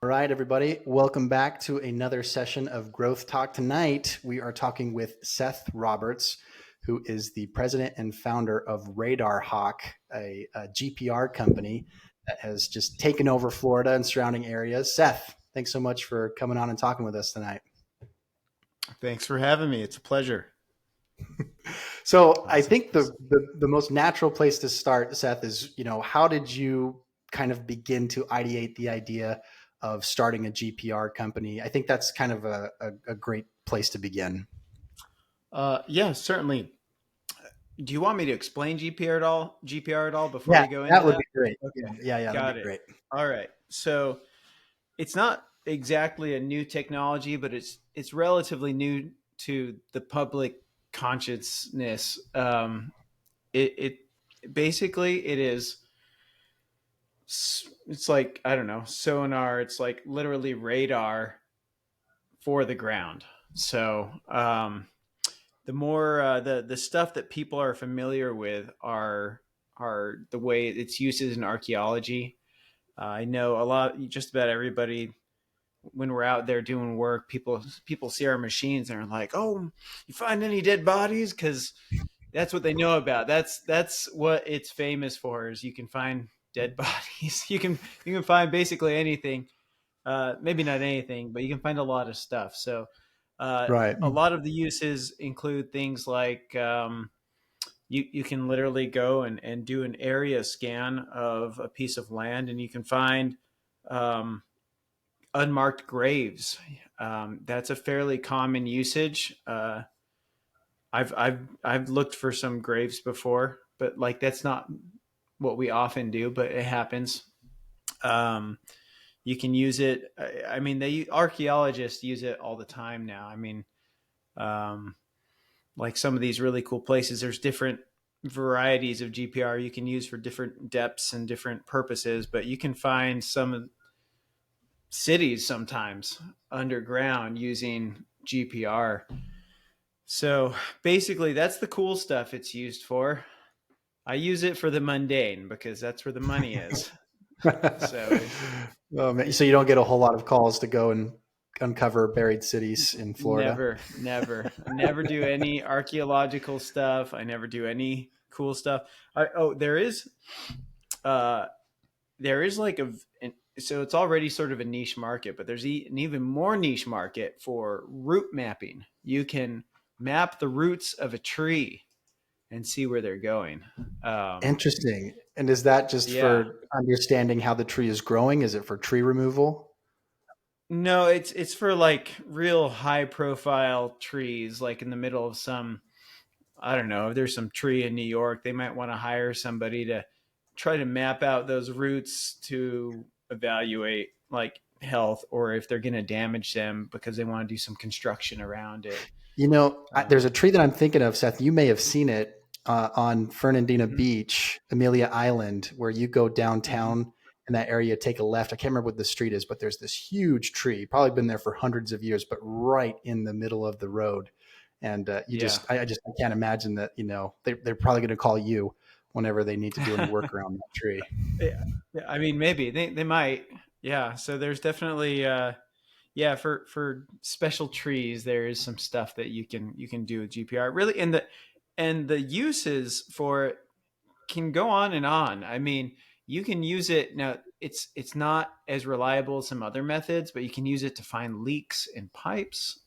All right, everybody, welcome back to another session of Growth Talk. Tonight, we are talking with Seth Roberts, who is the president and founder of RadarHawk, a GPR company that has just taken over Florida and surrounding areas. Seth, thanks so much for coming on and talking with us tonight. Thanks for having me. It's a pleasure. So I think the most natural place to start, Seth, is, how did you kind of begin to ideate the idea of starting a GPR company? I think that's kind of a great place to begin. Yeah, certainly. Do you want me to explain GPR at all before Yeah, we go into that would that? be great. Okay, Yeah, that'd got be it. great. All right. So it's not exactly a new technology, but it's relatively new to the public consciousness. It basically it is. It's like, I don't know, sonar. It's like literally radar for the ground. So the more the stuff that people are familiar with are the way it's used in archaeology. I know a lot, just about everybody. When we're out there doing work, people see our machines and are like, "Oh, you find any dead bodies?" Because that's what they know about. That's what it's famous for. Is you can find dead bodies. You can find basically anything. Maybe not anything, but you can find a lot of stuff. So Right. a lot of the uses include things like you can literally go and do an area scan of a piece of land, and you can find um, unmarked graves. That's a fairly common usage. I've looked for some graves before, but like that's not what we often do, but it happens. Um, you can use it. I mean, archaeologists use it all the time now. I mean, um, like some of these really cool places, there's different varieties of GPR you can use for different depths and different purposes, but you can find some cities sometimes underground using GPR. So basically, that's the cool stuff it's used for. I use it for the mundane because that's where the money is. So Oh, man. So you don't get a whole lot of calls to go and uncover buried cities in Florida? never do any archaeological stuff. I never do any cool stuff. There is, uh, like so it's already sort of a niche market, but there's an even more niche market for root mapping. You can map the roots of a tree and see where they're going. Um, Interesting. And is that just yeah, for understanding how the tree is growing? Is it for tree removal? no, it's for like real high profile trees, like in the middle of some, I don't know, if there's some tree in New York, they might want to hire somebody to try to map out those roots to evaluate like health, or if they're going to damage them because they want to do some construction around it. There's Um, a tree that I'm thinking of, Seth. You may have seen it on Fernandina mhm, Beach, Amelia Island, where you go mhm. downtown in that area, take a left. I can't remember what the street is, but there's this huge tree, probably been there for hundreds of years, but right in the middle of the road. And Yeah. I can't imagine that, they're probably going to call you whenever they need to do any work around that tree. Yeah, yeah, I mean, maybe they might. Yeah. So there's definitely, yeah, for special trees, there is some stuff that you can do with GPR. Really, and the uses for it can go on and on. I mean, you can use it now. It's not as reliable as some other methods, but you can use it to find leaks in pipes.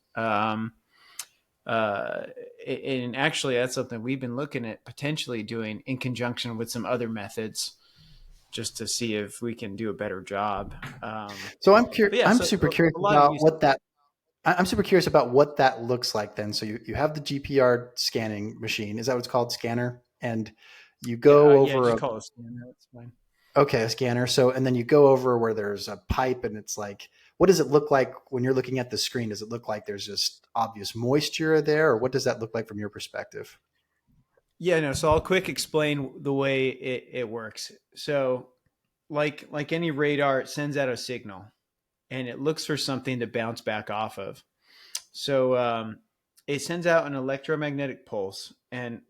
Uh, and actually, that's something we've been looking at potentially doing in conjunction with some other methods, just to see if we can do a better job. So But yeah, I'm so super curious a lot of about use. I'm super curious about what that looks like then. So you have the GPR scanning machine. Is that what it's called? Scanner? And you Yeah, go yeah, over just call it scanner. That's fine. a scanner. So, and then you go over where there's a pipe and it's like, what does it look like when you're looking at the screen? Does it look like there's just obvious moisture there, or what does that look like from your perspective? Yeah, no. So I'll quick explain the way it works. So like any radar, it sends out a signal and it looks for something to bounce back off of. So it sends out an electromagnetic pulse, and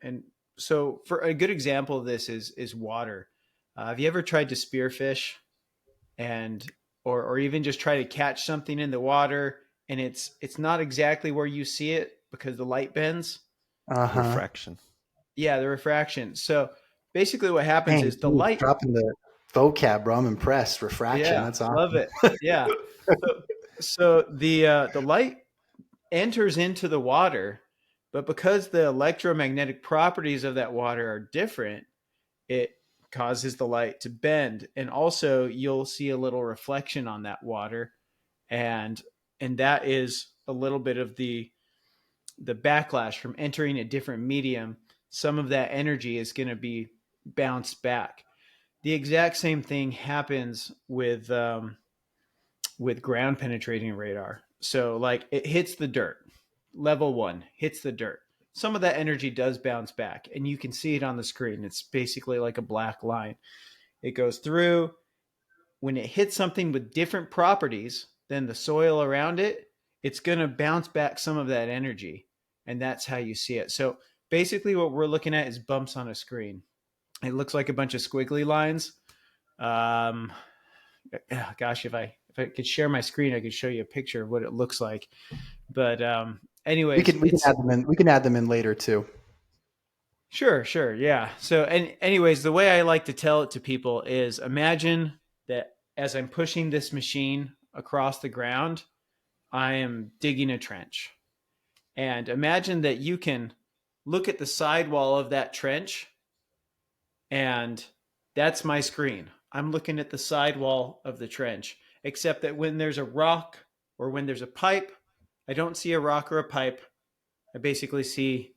so for a good example of this is water. Have you ever tried to spearfish and or even just try to catch something in the water and it's not exactly where you see it because the light bends. Uh-huh. Refraction. Yeah, the refraction. So basically what happens Dang, is the dude, light. dropping the vocab, bro. I'm impressed. Refraction. Yeah, That's love awesome. it. Yeah. So, so the light enters into the water, but because the electromagnetic properties of that water are different, it causes the light to bend. And also you'll see a little reflection on that water. And that is a little bit of the backlash from entering a different medium. Some of that energy is going to be bounced back. The exact same thing happens with ground penetrating radar. So like it hits the dirt. Level 1 hits the dirt. Some of that energy does bounce back and you can see it on the screen. It's basically like a black line. It goes through. When it hits something with different properties than the soil around it, it's going to bounce back some of that energy. And that's how you see it. So basically what we're looking at is bumps on a screen. It looks like a bunch of squiggly lines. Um, Gosh, if I could share my screen, I could show you a picture of what it looks like. But We anyways, can it's add them in. We can add them in later too. sure, yeah. So, and anyways, the way I like to tell it to people is imagine that as I'm pushing this machine across the ground, I am digging a trench. And imagine that you can look at the sidewall of that trench, and that's my screen. I'm looking at the sidewall of the trench, except that when there's a rock or when there's a pipe, I don't see a rock or a pipe. I basically see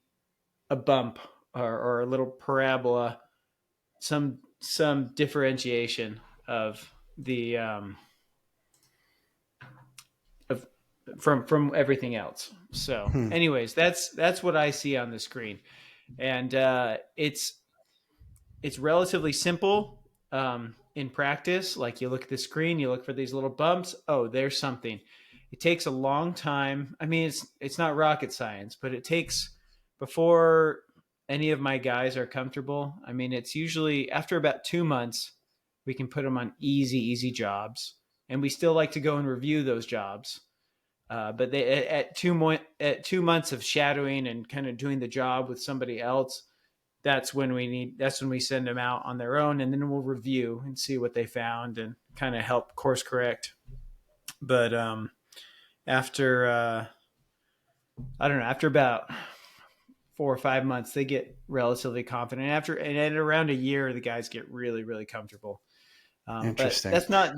a bump or a little parabola, some differentiation of the of from everything else. So, Hmm. anyways, that's what I see on the screen, and it's relatively simple in practice. Like you look at the screen, you look for these little bumps. Oh, there's something. It takes a long time. I mean, it's not rocket science, but it takes before any of my guys are comfortable. I mean, it's usually after about 2 months, we can put them on easy jobs, and we still like to go and review those jobs. But they at 2 months of shadowing and kind of doing the job with somebody else, that's when we send them out on their own, and then we'll review and see what they found and kind of help course correct. But after I don't know, after about 4 or 5 months, they get relatively confident. And at around a year, the guys get really comfortable. But Interesting. that's not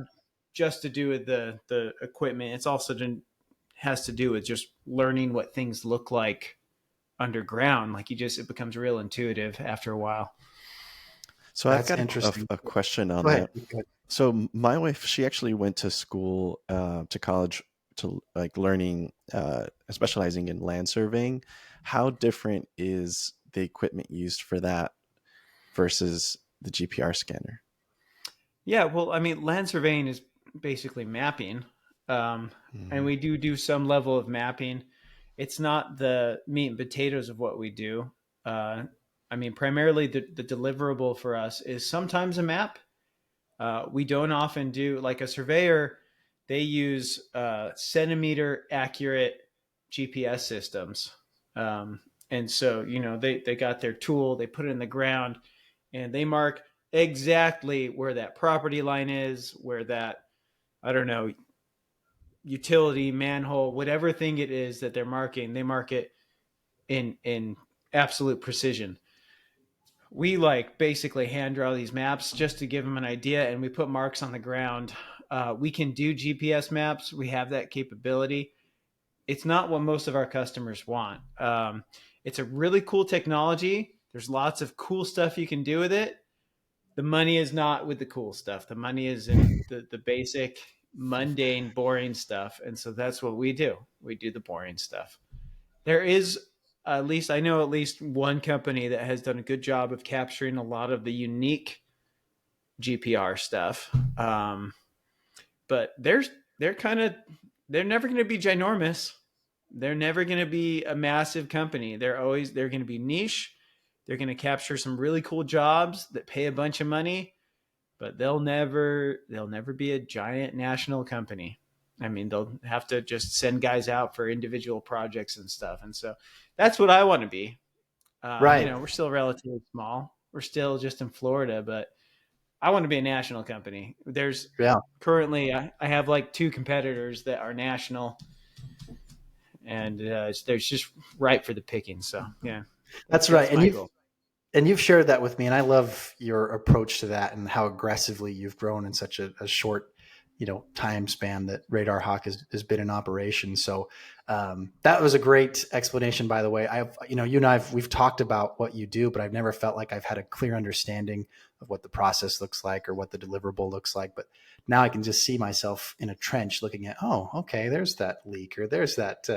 just to do with the equipment. It's also has to do with just learning what things look like underground. Like it becomes real intuitive after a while. So I've That's got interesting. a question on Go ahead. that. So my wife, she actually went to school, to college, to like learning, specializing in land surveying. How different is the equipment used for that versus the GPR scanner? Yeah, well, I mean, land surveying is basically mapping, and Mhm. we do some level of mapping. It's not the meat and potatoes of what we do. Uh, I mean, primarily the deliverable for us is sometimes a map. We don't often do like a surveyor. They use centimeter accurate GPS systems, and so they got their tool, they put it in the ground, and they mark exactly where that property line is, where that, I don't know, utility, manhole, whatever thing it is that they're marking, they mark it in absolute precision. We like basically hand draw these maps just to give them an idea, and we put marks on the ground. We can do GPS maps. We have that capability. It's not what most of our customers want. It's a really cool technology. There's lots of cool stuff you can do with it. The money is not with the cool stuff. The money is in the basic, mundane, boring stuff. And so that's what we do. We do the boring stuff. There is, at least I know, at least one company that has done a good job of capturing a lot of the unique GPR stuff. But they're kind of they're never going to be ginormous. They're never going to be a massive company. They're going to be niche. They're going to capture some really cool jobs that pay a bunch of money, but they'll never be a giant national company. I mean, they'll have to just send guys out for individual projects and stuff. And so that's what I want to be. Right. We're still relatively small. We're still just in Florida, but I want to be a national company. There's Yeah. currently, I have like 2 competitors that are national, and there's just ripe for the picking. So yeah, That's right. my goal. And you've shared that with me, and I love your approach to that and how aggressively you've grown in such a short, time span that RadarHawk has been in operation. So that was a great explanation, by the way. You and we've talked about what you do, but I've never felt like I've had a clear understanding of what the process looks like or what the deliverable looks like. But now I can just see myself in a trench looking at, oh, okay, there's that leak, or there's that,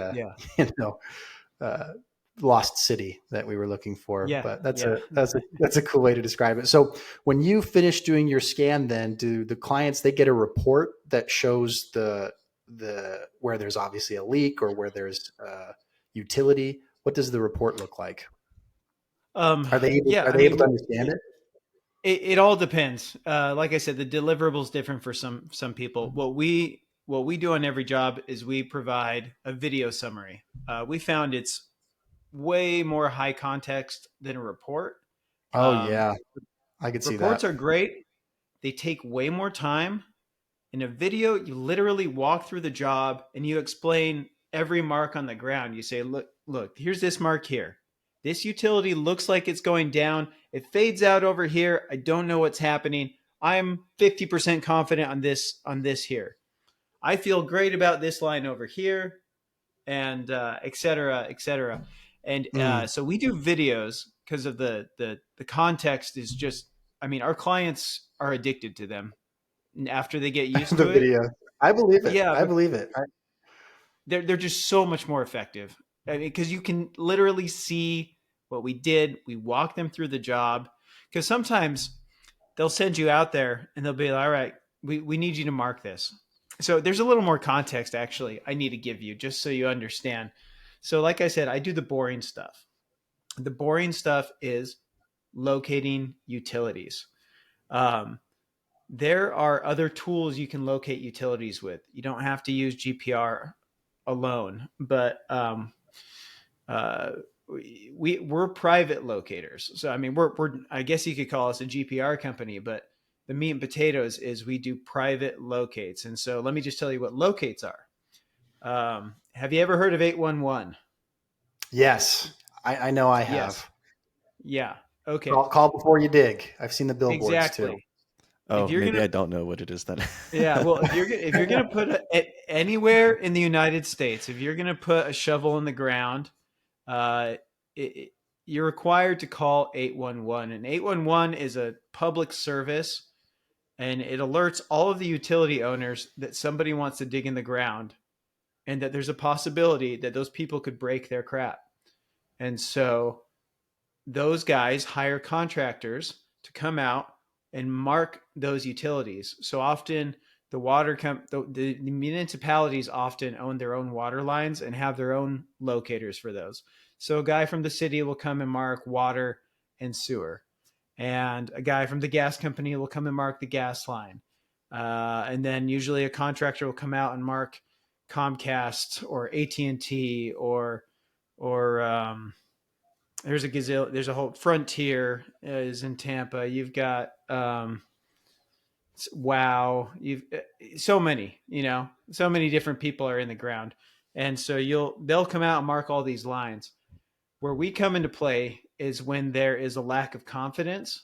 uh, lost city that we were looking for. Yeah, But that's a cool way to describe it. So when you finish doing your scan, then do the clients, they get a report that shows the where there's obviously a leak or where there's utility? What does the report look like? Are they able to understand it? It all depends. Like I said, the deliverables different for some people. What we do on every job is we provide a video summary. We found it's way more high context than a report. Oh yeah, I could see that. Reports are great. They take way more time. In a video, you literally walk through the job and you explain every mark on the ground. You say, look, here's this mark here. This utility looks like it's going down. It fades out over here. I don't know what's happening. I'm 50% confident on this here. I feel great about this line over here, and et cetera, et cetera. And so we do videos because of the context is just, I mean, our clients are addicted to them after they get used to video. I believe it. Yeah, I believe it. They're just so much more effective. I mean, because you can literally see what we did. We walk them through the job, because sometimes they'll send you out there and they'll be like, all right, we need you to mark this. So there's a little more context actually I need to give you just so you understand. So like I said, I do the boring stuff. The boring stuff is locating utilities. There are other tools you can locate utilities with. You don't have to use GPR alone, but we're private locators. So I mean, we're I guess you could call us a GPR company, but the meat and potatoes is we do private locates. And so let me just tell you what locates are. Have you ever heard of 811? Yes, I know I have. Yes. Yeah. Okay. Call before you dig. I've seen the billboards exactly. too. Oh, maybe I don't know what it is then. Yeah. Well, if you're going to put it anywhere in the United States, if you're going to put a shovel in the ground, you're required to call 811. And 811 is a public service, and it alerts all of the utility owners that somebody wants to dig in the ground and that there's a possibility that those people could break their crap. And so those guys hire contractors to come out and mark those utilities. So often the municipalities often own their own water lines and have their own locators for those. So a guy from the city will come and mark water and sewer, and a guy from the gas company will come and mark the gas line. And then usually a contractor will come out and mark Comcast or AT&T or there's a whole Frontier is in Tampa. You've got Wow. You've so many different people are in the ground. And so they'll come out and mark all these lines. Where we come into play is when there is a lack of confidence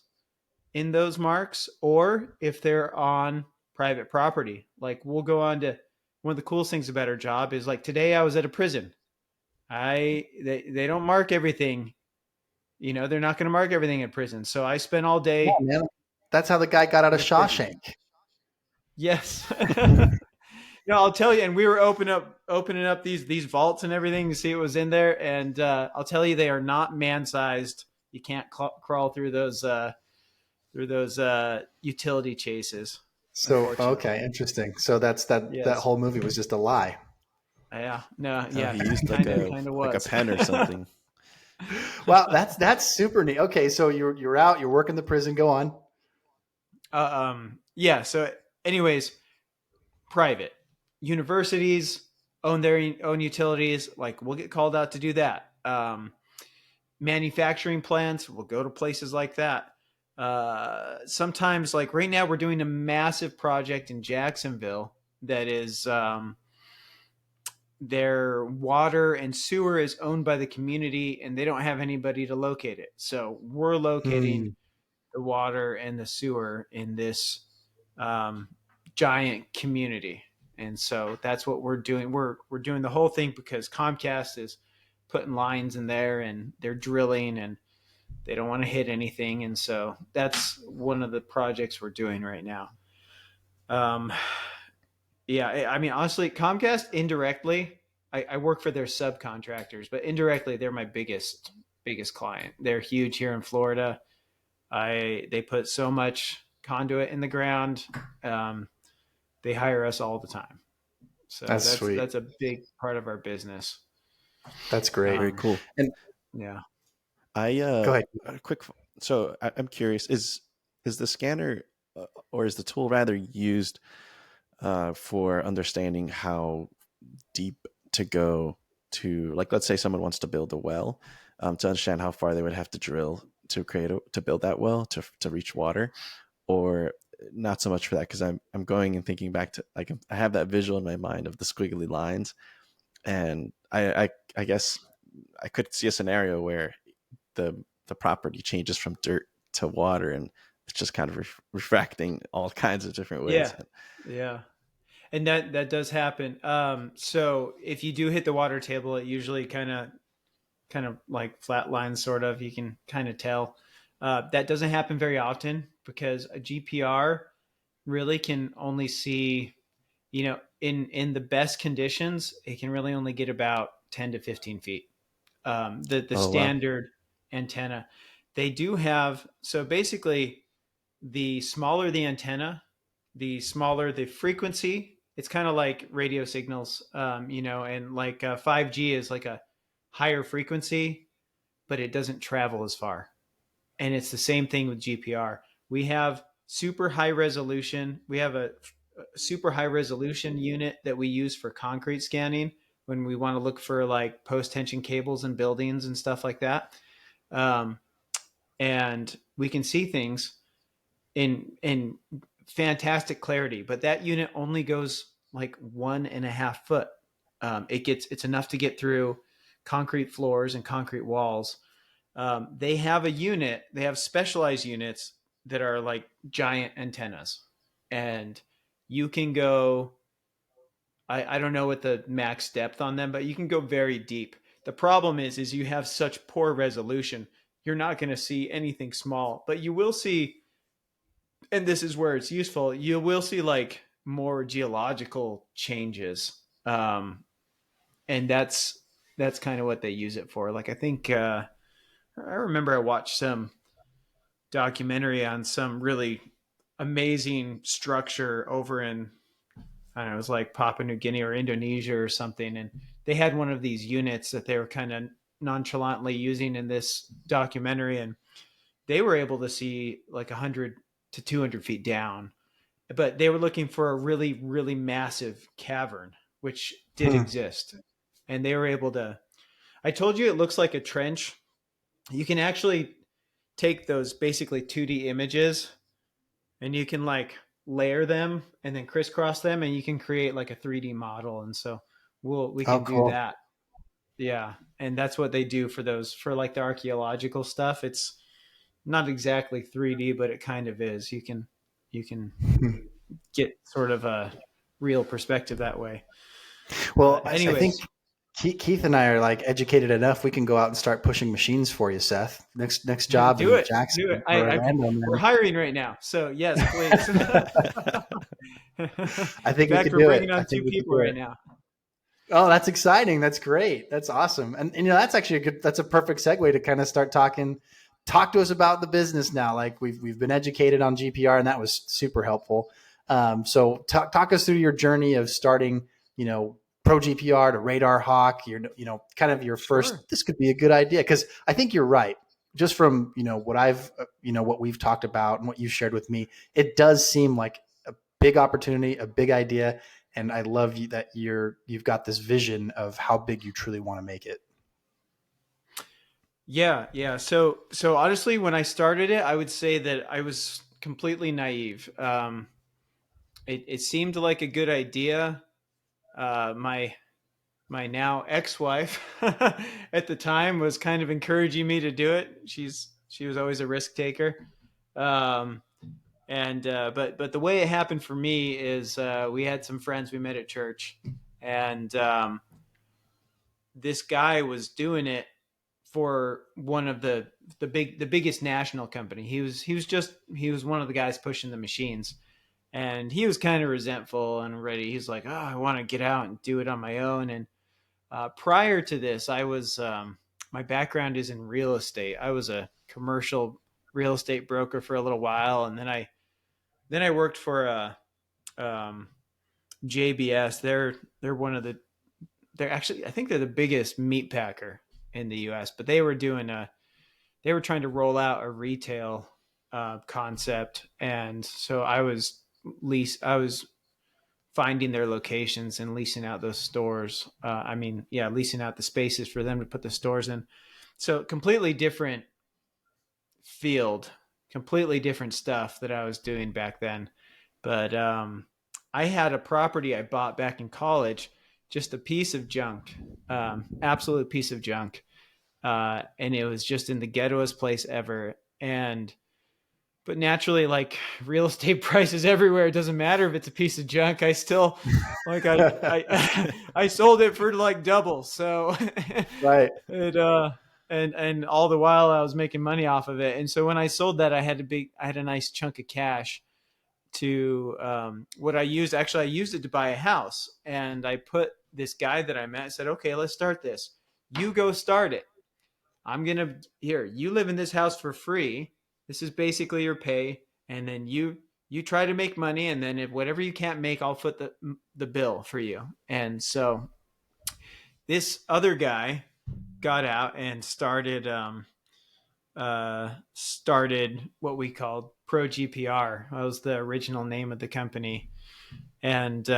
in those marks, or if they're on private property. Like we'll go on to one of the coolest things about our job is like today I was at a prison. They don't mark everything. They're not going to mark everything in prison. So I spent all day. Yeah, man. That's how the guy got out of Shawshank. Yes. No, I'll tell you. And we were opening up these vaults and everything to see what was in there. And I'll tell you, they are not man-sized. You can't crawl through those utility chases. So okay, interesting. So that's that. Yes. That whole movie was just a lie. Yeah. No. Yeah. He used like a pen or something. Wow, that's super neat. Okay, so you're out. You're working the prison. Go on. Yeah. So, anyways, private universities own their own utilities. Like we'll get called out to do that. Manufacturing plants will go to places like that. Sometimes, like right now, we're doing a massive project in Jacksonville that is their water and sewer is owned by the community, and they don't have anybody to locate it. So we're locating the water and the sewer in this um, giant community, and so that's what we're doing. We're doing the whole thing because Comcast is putting lines in there, and they're drilling, and they don't want to hit anything, and so that's one of the projects we're doing right now. Um, yeah, I mean, honestly, Comcast indirectly, I work for their subcontractors, but indirectly, they're my biggest client. They're huge here in Florida. They put so much conduit in the ground. They hire us all the time, so That's sweet. That's a big part of our business. That's great. Very cool. And yeah, go ahead. A quick. So I'm curious: is the scanner or is the tool rather used for understanding how deep to go to, like, let's say someone wants to build a well, to understand how far they would have to drill to build that well to reach water, or not so much for that? Because I'm going and thinking back to, like, I have that visual in my mind of the squiggly lines, and I guess I could see a scenario where the property changes from dirt to water, and it's just kind of refracting all kinds of different ways. Yeah. And that does happen. So if you do hit the water table, it usually kind of like flat lines, sort of. You can kind of tell. That doesn't happen very often because a GPR really can only see, in the best conditions, it can really only get about 10 to 15 feet. The standard antenna, they do have. So basically, the smaller the antenna, the smaller the frequency. It's kind of like radio signals, and like 5G is like a higher frequency, but it doesn't travel as far. And it's the same thing with GPR. We have super high resolution. We have a super high resolution unit that we use for concrete scanning when we want to look for like post tension cables in buildings and stuff like that. And we can see things in fantastic clarity, but that unit only goes like 1.5 foot. It's enough to get through concrete floors and concrete walls. They have specialized units that are like giant antennas, and you can go, I don't know what the max depth on them, but you can go very deep. The problem is you have such poor resolution. You're not going to see anything small, but you will see, and this is where it's useful, you will see like more geological changes. And that's kind of what they use it for. Like, I think, I remember I watched some documentary on some really amazing structure over in, I don't know, it was like Papua New Guinea or Indonesia or something. And they had one of these units that they were kind of nonchalantly using in this documentary. And they were able to see like 100 to 200 feet down, but they were looking for a really, really massive cavern, which did exist. And they were able to, I told you it looks like a trench. You can actually take those basically 2D images and you can like layer them and then crisscross them, and you can create like a 3D model. And so we can do that. Yeah. And that's what they do for those, for like the archaeological stuff. It's not exactly 3D, but it kind of is. You can get sort of a real perspective that way. Well, anyways, I think Keith and I are like educated enough. We can go out and start pushing machines for you, Seth. Next job. Do it. Jackson, do it. We're hiring right now. So yes, please. I think we're bringing on 2 people right now. Oh, that's exciting. That's great. That's awesome. And that's actually that's a perfect segue to kind of start talk to us about the business now. Like we've been educated on GPR, and that was super helpful. So talk us through your journey of starting, Pro GPR to RadarHawk, kind of your first, This could be a good idea. Cause I think you're right. just from, what I've, what we've talked about and what you shared with me, it does seem like a big opportunity, a big idea. And I love you that you've got this vision of how big you truly want to make it. Yeah, yeah. So honestly, when I started it, I would say that I was completely naive. It seemed like a good idea. My now ex-wife at the time was kind of encouraging me to do it. She was always a risk taker. Um, and but the way it happened for me is we had some friends we met at church, and this guy was doing it for one of the biggest national company. He was one of the guys pushing the machines, and he was kind of resentful and ready. He's like, "Oh, I want to get out and do it on my own." And prior to this, I was my background is in real estate. I was a commercial real estate broker for a little while, and then I worked for um, JBS. They're one of the they're actually I think they're the biggest meat packer in the U.S. But they were trying to roll out a retail concept, and so I was finding their locations and leasing out those stores. Leasing out the spaces for them to put the stores in. So completely different field, completely different stuff that I was doing back then. But I had a property I bought back in college, just a piece of junk, absolute piece of junk. And it was just in the ghettoest place ever. But naturally, like real estate prices everywhere, it doesn't matter if it's a piece of junk. I still like I sold it for like double. So Right. and all the while I was making money off of it. And so when I sold that, I had a nice chunk of cash to what I used. Actually, I used it to buy a house, and I put this guy that I met. I said, "Okay, let's start this. You go start it. You live in this house for free. This is basically your pay, and then you try to make money, and then if whatever you can't make, I'll foot the bill for you." And so this other guy got out and started what we called Pro GPR. That was the original name of the company, and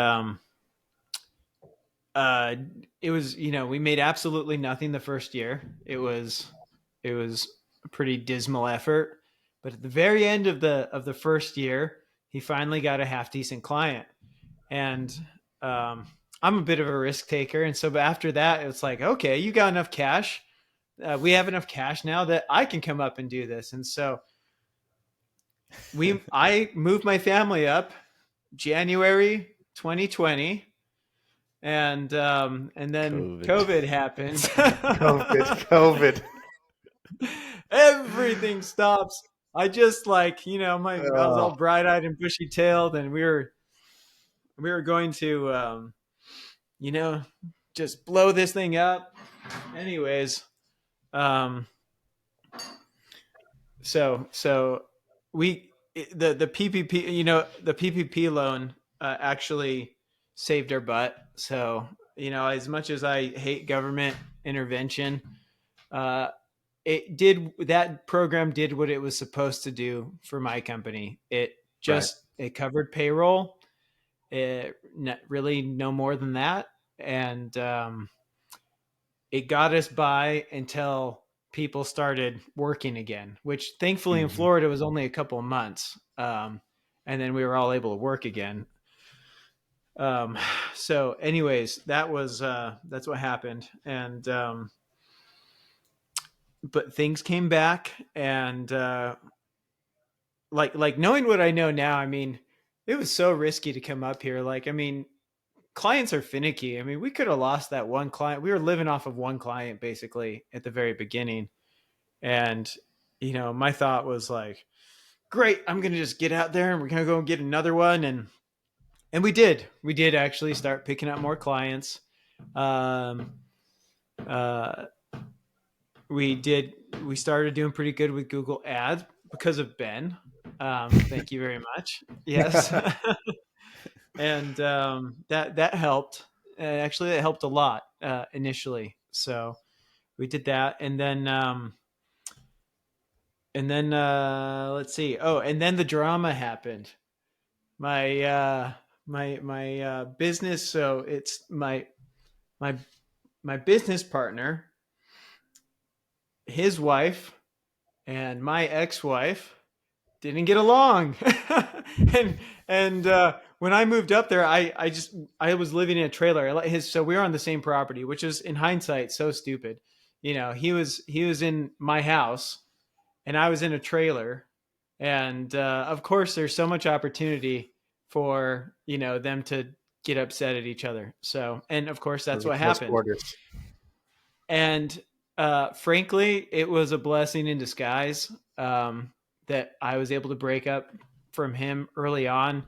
uh, it was, we made absolutely nothing the first year. It was a pretty dismal effort, but at the very end of the first year, he finally got a half decent client. And I'm a bit of a risk taker, and so after that, it's like, okay, you got enough cash. We have enough cash now that I can come up and do this. And so I moved my family up January 2020, and then COVID happened. COVID. Everything stops. I just I was all bright eyed and bushy tailed, and we were going to just blow this thing up. Anyways, so the PPP, the PPP loan actually saved our butt. So, as much as I hate government intervention, that program did what it was supposed to do for my company. It covered payroll. Really no more than that. And it got us by until people started working again, which thankfully in Florida was only a couple of months. And then we were all able to work again. So anyways, that's what happened. And but things came back, and like knowing what I know now, I mean, it was so risky to come up here. Clients are finicky. I mean, we could have lost that one client. We were living off of one client basically at the very beginning. And, my thought was like, great, I'm going to just get out there and we're going to go and get another one. And we did actually start picking up more clients. We started doing pretty good with Google Ads because of Ben. Thank you very much. Yes. And that helped. Actually, it helped a lot initially. So we did that, and then And then let's see. Oh, and then the drama happened. My business. So it's my my business partner, his wife, and my ex-wife didn't get along. and when I moved up there, I was living in a trailer. So we were on the same property, which is in hindsight so stupid. He was in my house and I was in a trailer, and of course there's so much opportunity for them to get upset at each other. So, and of course that's Those are what close happened. quarters. And frankly, it was a blessing in disguise, that I was able to break up from him early on.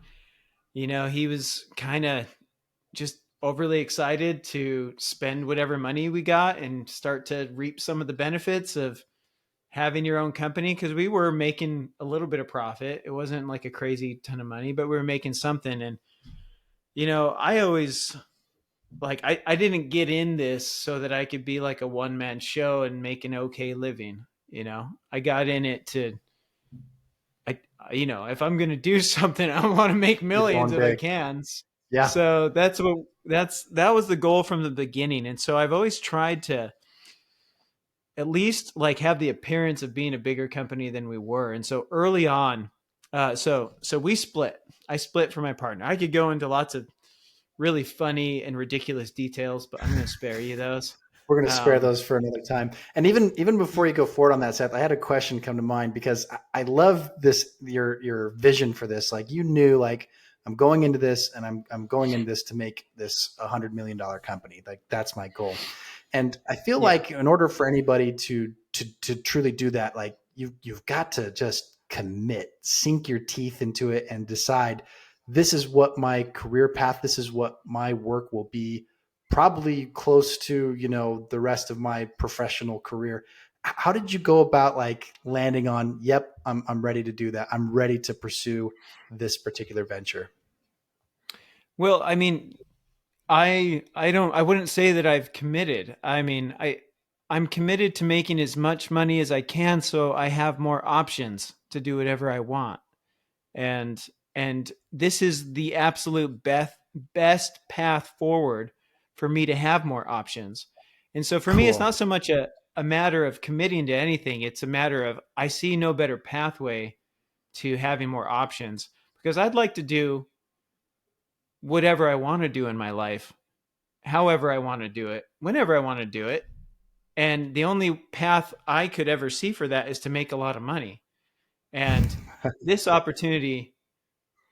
He was kind of just overly excited to spend whatever money we got and start to reap some of the benefits of having your own company, because we were making a little bit of profit. It wasn't like a crazy ton of money, but we were making something. And I always, like, I didn't get in this so that I could be like a one-man show and make an okay living. I got in it to, if I'm going to do something, I want to make You're millions going if I big. can. Yeah. So that was the goal from the beginning. And so I've always tried to at least like have the appearance of being a bigger company than we were. And so early on, so we split. I split from my partner. I could go into lots of really funny and ridiculous details, but I'm going to spare you those. We're going to spare Um, those for another time. And even before you go forward on that, Seth, I had a question come to mind because I love this your vision for this. Like you knew, like I'm going into this, and I'm going into this to make this $100 million company. Like that's my goal. And I feel yeah. like in order for anybody to truly do that, like you've got to just commit, sink your teeth into it, and decide this is what my career path, this is what my work will be, probably close to the rest of my professional career. How did you go about like landing on, yep, I'm ready to do that, I'm ready to pursue this particular venture? Well, I mean, I wouldn't say that I've committed. I mean, I'm committed to making as much money as I can so I have more options to do whatever I want. And this is the absolute best path forward for me to have more options. And so for me, it's Cool. not so much a matter of committing to anything. It's a matter of I see no better pathway to having more options, because I'd like to do whatever I want to do in my life, however I want to do it, whenever I want to do it. And the only path I could ever see for that is to make a lot of money. And this opportunity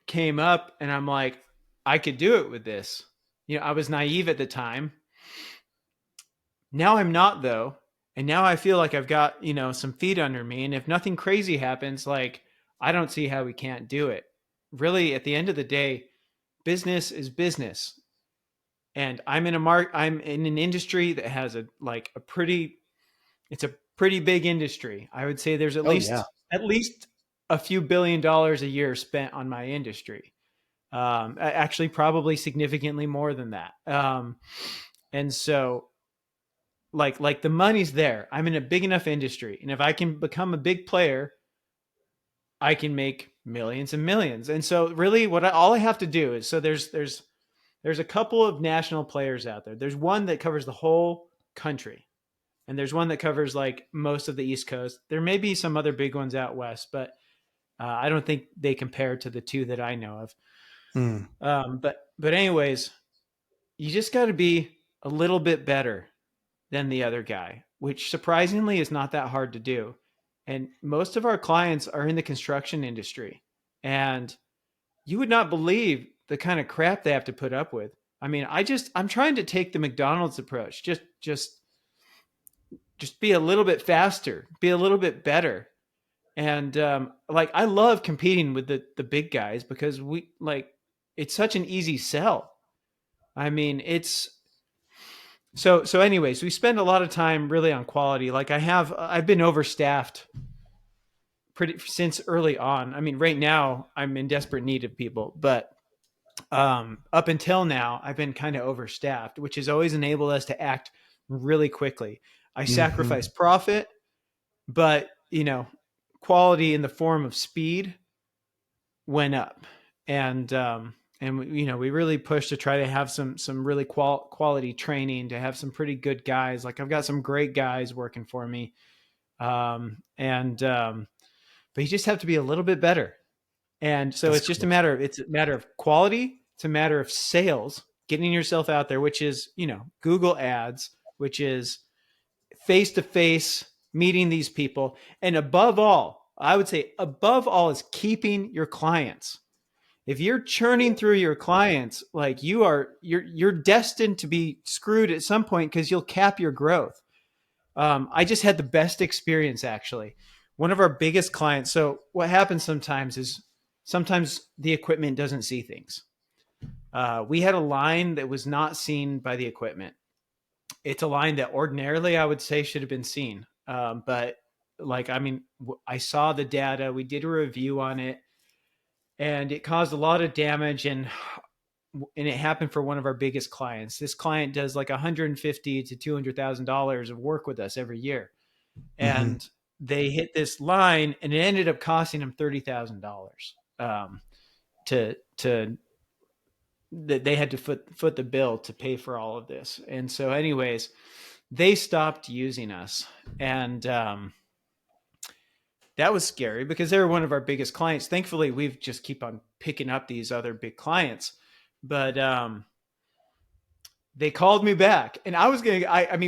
came up, and I'm like, I could do it with this. I was naive at the time. Now I'm not, though. And now I feel like I've got, some feet under me. And if nothing crazy happens, like, I don't see how we can't do it. Really, at the end of the day, business is business. And I'm in an industry that has it's a pretty big industry. I would say there's at Oh yeah. least a few $1 billion a year spent on my industry. Actually, probably significantly more than that. And so, like the money's there. I'm in a big enough industry, and if I can become a big player, I can make millions and millions. And so, really, all I have to do is, so there's a couple of national players out there. There's one that covers the whole country, and there's one that covers like most of the East Coast. There may be some other big ones out west, but I don't think they compare to the two that I know of. Hmm. But anyways, you just got to be a little bit better than the other guy, which surprisingly is not that hard to do. And most of our clients are in the construction industry, and you would not believe the kind of crap they have to put up with. I mean, I'm trying to take the McDonald's approach. Just be a little bit faster, be a little bit better. And like I love competing with the big guys, because it's such an easy sell. I mean, it's so anyways, we spend a lot of time really on quality. Like I've been overstaffed pretty since early on. I mean, right now I'm in desperate need of people, but up until now I've been kind of overstaffed, which has always enabled us to act really quickly. I Hmm. sacrifice profit, but quality in the form of speed went up. And we really pushed to try to have some really quality training, to have some pretty good guys. Like I've got some great guys working for me. But you just have to be a little bit better. And so it's just a matter of quality. It's a matter of sales, getting yourself out there, which is, Google ads, which is face to face meeting these people. And above all, I would say above all is keeping your clients. If you're churning through your clients, like you're destined to be screwed at some point, because you'll cap your growth. I just had the best experience, actually. One of our biggest clients. So what happens sometimes is the equipment doesn't see things. We had a line that was not seen by the equipment. It's a line that ordinarily I would say should have been seen. But I saw the data. We did a review on it, and it caused a lot of damage. And it happened for one of our biggest clients. This client does like $150,000 to $200,000 of work with us every year. And they hit this line, and it ended up costing them $30,000 that they had to foot the bill to pay for all of this. And so anyways, they stopped using us. And that was scary, because they were one of our biggest clients. Thankfully, we've just keep on picking up these other big clients. But they called me back, and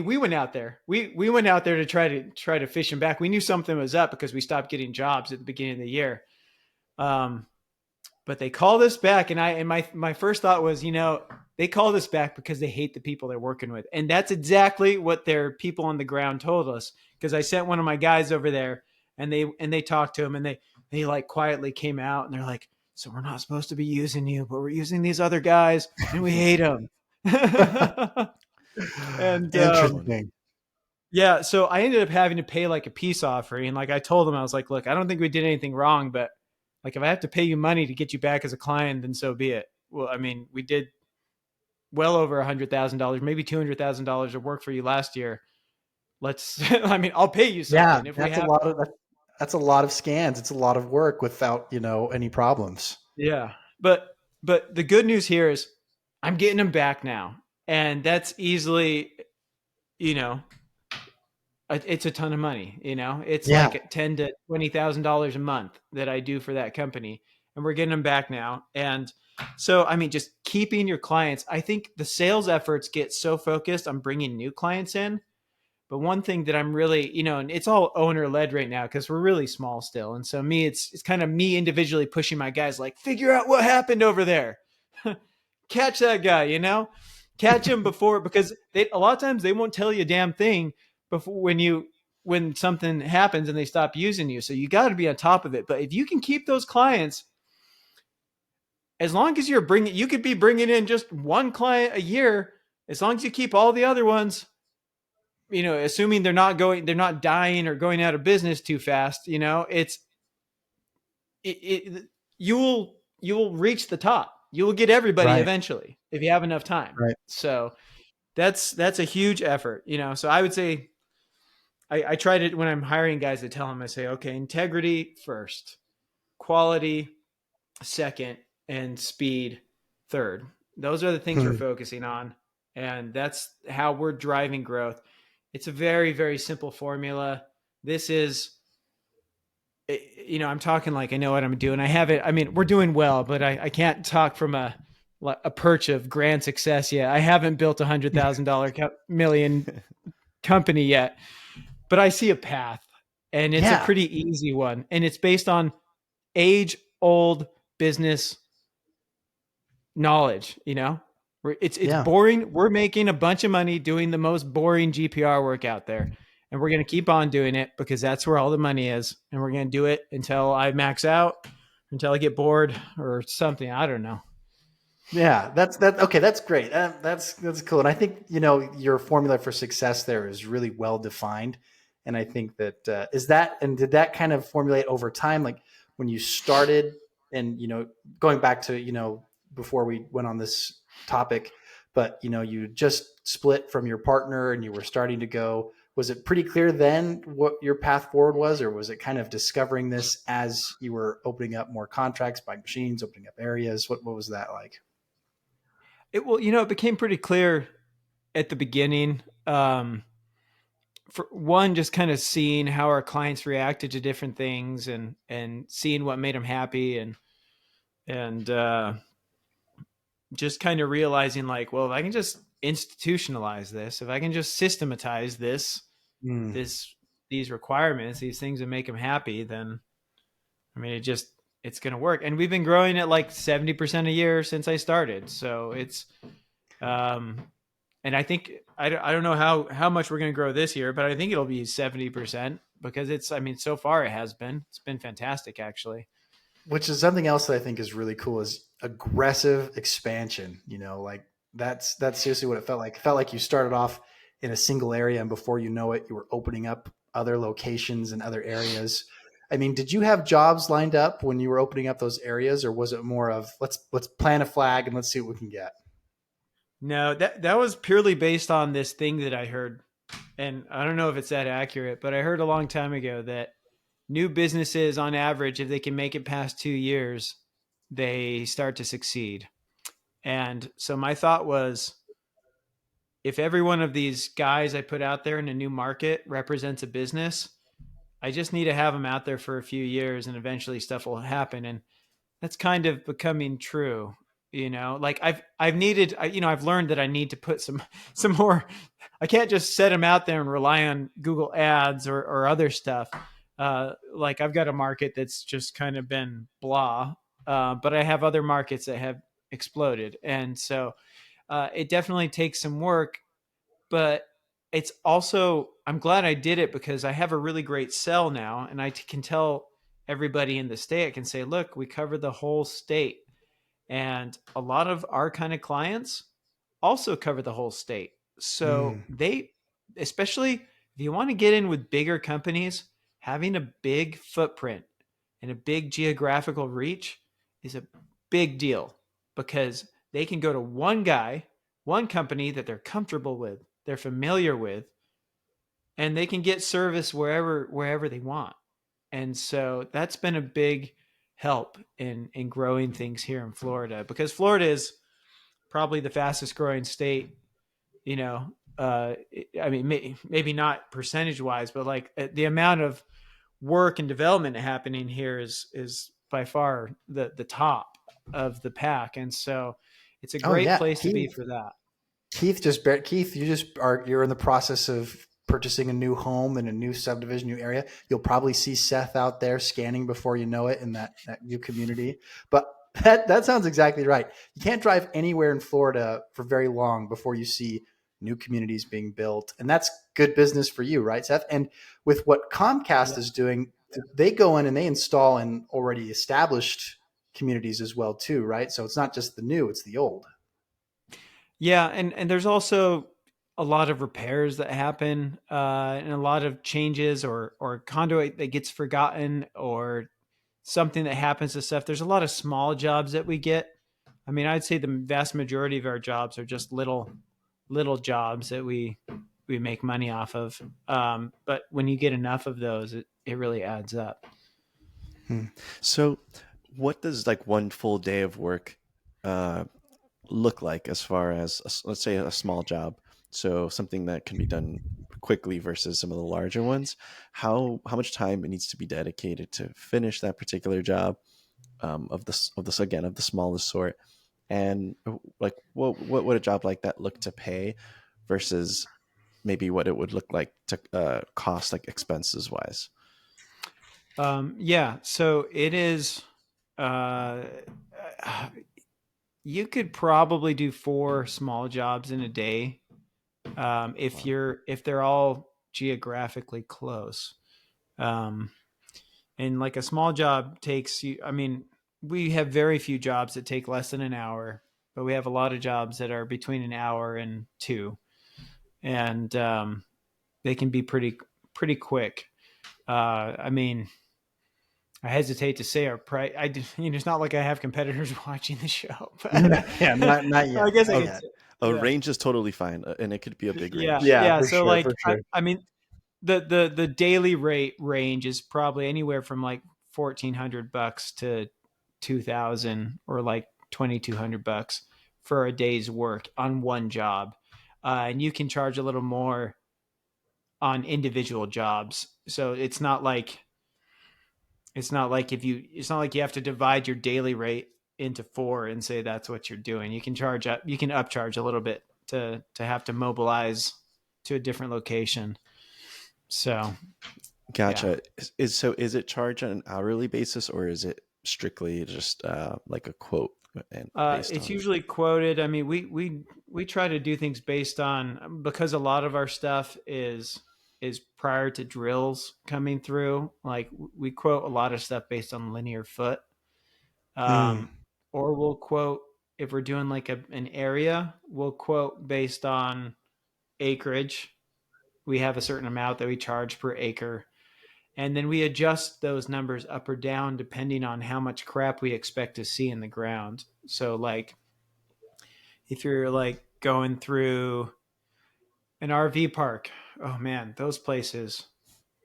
we went out there. We went out there to try to fish them back. We knew something was up because we stopped getting jobs at the beginning of the year. But they called us back, and my first thought was, they called us back because they hate the people they're working with. And that's exactly what their people on the ground told us, because I sent one of my guys over there, and they talked to him, and they like quietly came out, and they're like, so we're not supposed to be using you, but we're using these other guys, and we hate them. And interesting. Yeah, so I ended up having to pay like a peace offering. Like I told them, I was like, look, I don't think we did anything wrong, but like if I have to pay you money to get you back as a client, then so be it. Well, we did well over $100,000, maybe $200,000 of work for you last year. I'll pay you something. That's a lot of scans. It's a lot of work without, any problems. Yeah. But the good news here is I'm getting them back now. And that's easily, it's a ton of money, it's like $10,000 to $20,000 a month that I do for that company, and we're getting them back now. And so, just keeping your clients. I think the sales efforts get so focused on bringing new clients in. But one thing that I'm really, and it's all owner led right now, because we're really small still. And so it's kind of me individually pushing my guys, like, figure out what happened over there. Catch that guy, catch him before, because a lot of times they won't tell you a damn thing before when something happens and they stop using you. So you got to be on top of it. But if you can keep those clients, as long as you could be bringing in just one client a year, as long as you keep all the other ones, assuming they're not dying or going out of business too fast, you will reach the top. You will get everybody eventually if you have enough time. Right. So that's a huge effort, So I would say I try to, when I'm hiring guys, to tell them, I say, okay, integrity first, quality second, and speed third. Those are the things we're focusing on. And that's how we're driving growth. It's a very, very simple formula. This is, I'm talking like I know what I'm doing. I have it. We're doing well, but I can't talk from a perch of grand success yet. I haven't built $100,000 million company yet, but I see a path, and it's a pretty easy one. And it's based on age-old business knowledge, It's boring. We're making a bunch of money doing the most boring GPR work out there. And we're going to keep on doing it because that's where all the money is. And we're going to do it until I max out, until I get bored or something. I don't know. Yeah, that's okay. That's great. That's cool. And I think, your formula for success there is really well defined. And I think that, did that kind of formulate over time? Like when you started and, going back to, before we went on this topic, but you just split from your partner and you were starting to go was it pretty clear then what your path forward was, or was it kind of discovering this as you were opening up more contracts, buying machines, opening up areas? What was that like? It became pretty clear at the beginning. For one, just kind of seeing how our clients reacted to different things, and seeing what made them happy, and just kind of realizing like, well, if I can just institutionalize this, if I can just systematize Mm. these requirements, these things that make them happy, then I mean, it's going to work. And we've been growing at like 70% a year since I started. So um, and I think, I don't know how much we're going to grow this year, but I think it'll be 70% because so far it's been fantastic actually. Which is something else that I think is really cool is aggressive expansion. Like that's seriously what it felt like. It felt like you started off in a single area, and before you know it, you were opening up other locations and other areas. I mean, did you have jobs lined up when you were opening up those areas, or was it more of let's plant a flag and let's see what we can get? No, that was purely based on this thing that I heard. And I don't know if it's that accurate, but I heard a long time ago that new businesses on average, if they can make it past 2 years, they start to succeed. And so my thought was, if every one of these guys I put out there in a new market represents a business, I just need to have them out there for a few years and eventually stuff will happen. And that's kind of becoming true. Like I've learned that I need to put some more. I can't just set them out there and rely on Google ads or other stuff. Like I've got a market that's just kind of been blah, but I have other markets that have exploded. And so it definitely takes some work, but it's also, I'm glad I did it because I have a really great sell now, and I can tell everybody in the state, I can say, look, we cover the whole state. And a lot of our kind of clients also cover the whole state. So Mm. especially if you want to get in with bigger companies, having a big footprint and a big geographical reach is a big deal because they can go to one guy, one company that they're comfortable with, they're familiar with, and they can get service wherever they want. And so that's been a big help in growing things here in Florida, because Florida is probably the fastest growing state. you know I mean, maybe not percentage wise, but like the amount of work and development happening here is by far the top of the pack. And so it's a Oh great yeah, place to be for that. Keith, you're in the process of purchasing a new home in a new subdivision, new area. You'll probably see Seth out there scanning before you know it in that new community. But that sounds exactly right. You can't drive anywhere in Florida for very long before you see new communities being built, and that's good business for you, right, Seth? And with what Comcast is doing, they go in and they install in already established communities as well, too, right? So it's not just the new; it's the old. Yeah, and there's also a lot of repairs that happen, and a lot of changes, or conduit that gets forgotten, or something that happens to stuff. There's a lot of small jobs that we get. I mean, I'd say the vast majority of our jobs are just little jobs that we make money off of. But when you get enough of those, it really adds up. Hmm. So, what does like one full day of work uh, look like as far as let's say a small job? So something that can be done quickly versus some of the larger ones. How much time it needs to be dedicated to finish that particular job, of this again of the smallest sort, and like what would a job like that look to pay versus maybe what it would look like to cost, like expenses wise. Yeah, so it is. Uh, you could probably do 4 small jobs in a day, Wow. if they're all geographically close. Um, and like a small job takes you. I mean, we have very few jobs that take less than an hour, but we have a lot of jobs that are between an hour and two, and they can be pretty quick. I mean, I hesitate to say our price. It's not like I have competitors watching the show, but Yeah, not I yet, guess I not A, could yet. say, a yeah, range is totally fine, and it could be a big yeah, range. Yeah, yeah. for So sure, like, for sure. I mean, the daily rate range is probably anywhere from like $1,400 to 2,000 or like $2,200 for a day's work on one job, and you can charge a little more on individual jobs. So it's not like you have to divide your daily rate into four and say that's what you're doing. You can charge up, you can upcharge a little bit to have to mobilize to a different location. So Gotcha. Is it charged on an hourly basis, or is it strictly just like a quote and based it's on? usually quoted. I mean, we try to do things based on, because a lot of our stuff is prior to drills coming through. Like we quote a lot of stuff based on linear foot, Mm. um, or we'll quote if we're doing like an area, we'll quote based on acreage. We have a certain amount that we charge per acre, and then we adjust those numbers up or down depending on how much crap we expect to see in the ground. So like if you're like going through an RV park, oh man, those places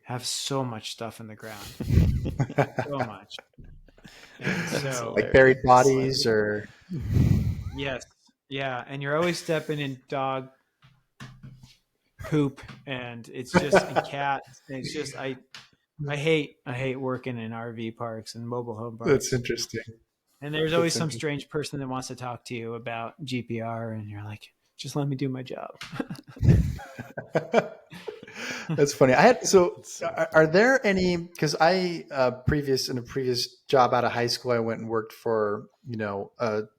have so much stuff in the ground, so much. And That's so Like buried hilarious. bodies or yes, yeah, and you're always stepping in dog poop, and it's just and cats, and it's just I hate working in RV parks and mobile home that's parks. interesting. And there's always That's some interesting. strange person that wants to talk to you about GPR, and you're like, just let me do my job. That's funny. I had so It's so are funny. there any because I in a previous job out of high school I went and worked for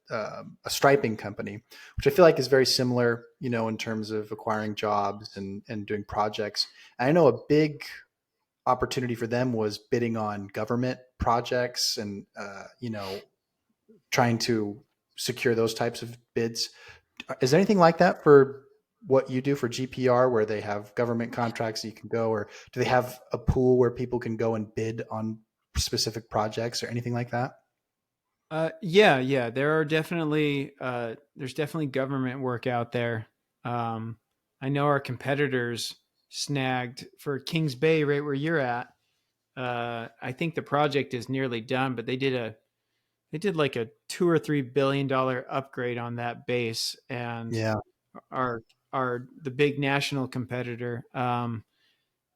a striping company, which I feel like is very similar in terms of acquiring jobs and doing projects. And I know a big opportunity for them was bidding on government projects and trying to secure those types of bids. Is there anything like that for what you do for GPR, where they have government contracts that you can go, or do they have a pool where people can go and bid on specific projects or anything like that? Yeah. There are definitely there's definitely government work out there. I know our competitors snagged for Kings Bay, right where you're at. I think the project is nearly done, but they did like a $2 or $3 billion upgrade on that base, and Yeah. our the big national competitor,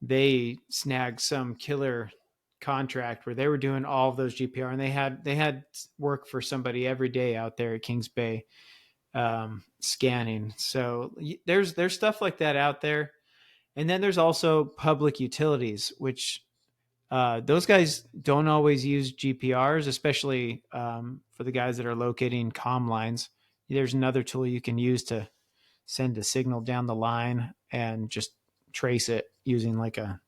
they snagged some killer contract where they were doing all of those GPR, and they had work for somebody every day out there at Kings Bay, scanning. So there's stuff like that out there, and then there's also public utilities, which those guys don't always use GPRs, especially for the guys that are locating comm lines. There's another tool you can use to send a signal down the line and just trace it using like a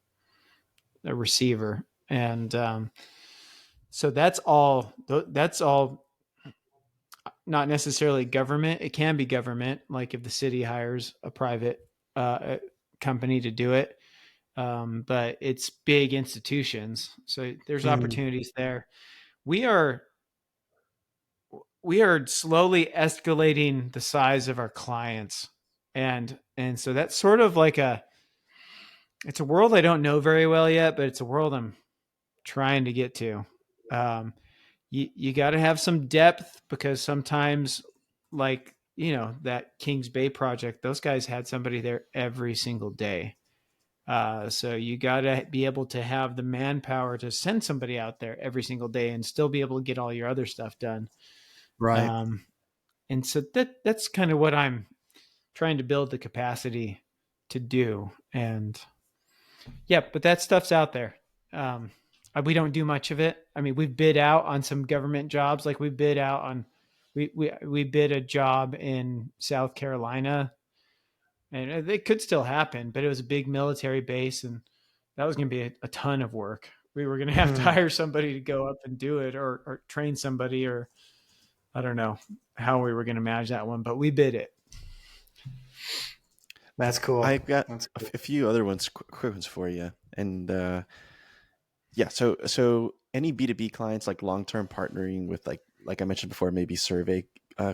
receiver. And so that's all not necessarily government. It can be government, like if the city hires a private company to do it. But it's big institutions, so there's Mm. opportunities there. We are we are slowly escalating the size of our clients, and so that's sort of like it's a world I don't know very well yet, but it's a world I'm trying to get to. Um, you got to have some depth, because sometimes, like that Kings Bay project, those guys had somebody there every single day. So you got to be able to have the manpower to send somebody out there every single day and still be able to get all your other stuff done. Right. Um, and so that's kind of what I'm trying to build the capacity to do. And yeah, but that stuff's out there. Um, we don't do much of it. I mean, we've bid out on some government jobs. Like we bid a job in South Carolina, and it could still happen, but it was a big military base, and that was going to be a ton of work. We were going to have to Hmm. hire somebody to go up and do it, or train somebody, or I don't know how we were going to manage that one, but we bid it. That's cool. I've got That's cool. a few other ones, quick ones for you, and yeah. So any B2B clients, like long term partnering with like I mentioned before, maybe survey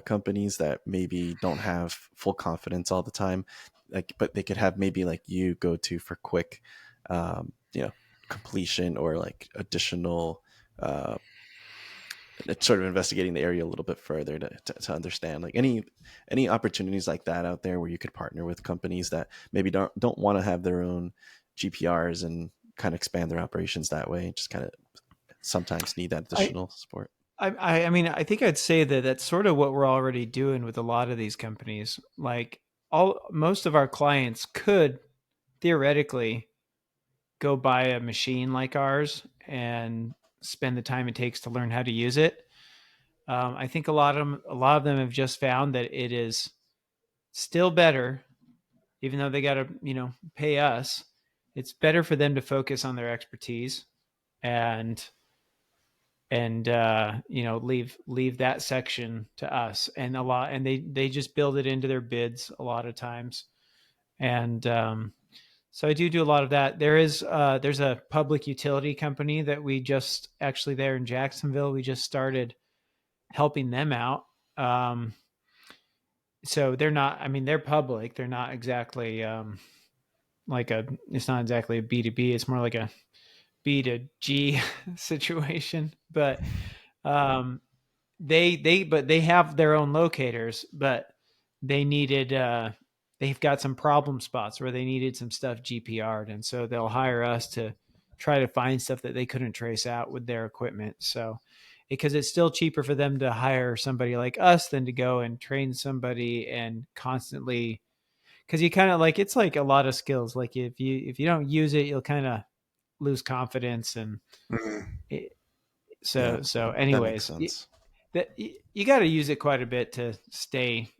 companies that maybe don't have full confidence all the time, like but they could have maybe like you go to for quick you know, completion or like additional sort of investigating the area a little bit further to understand like any opportunities like that out there where you could partner with companies that maybe don't want to have their own GPRs and kind of expand their operations that way, just kind of sometimes need that I, additional support. I mean, I think I'd say that that's sort of what we're already doing with a lot of these companies. Like most of our clients could theoretically go buy a machine like ours and spend the time it takes to learn how to use it. I think a lot of them have just found that it is still better, even though they got to, pay us. It's better for them to focus on their expertise and leave that section to us. And they just build it into their bids a lot of times. And so I do a lot of that. There's a public utility company that we just actually there in Jacksonville. We just started helping them out. So they're not. I mean, they're public. They're not exactly It's not exactly a B2B. It's more like a B2G situation. But um, they have their own locators, but they needed they've got some problem spots where they needed some stuff GPR'd, and so they'll hire us to try to find stuff that they couldn't trace out with their equipment. So because it's still cheaper for them to hire somebody like us than to go and train somebody and constantly, because you kind of like, it's like a lot of skills. Like if you don't use it, you'll kind of lose confidence. And Mhm. it, Yeah, so that makes anyways, sense. you got to use it quite a bit to stay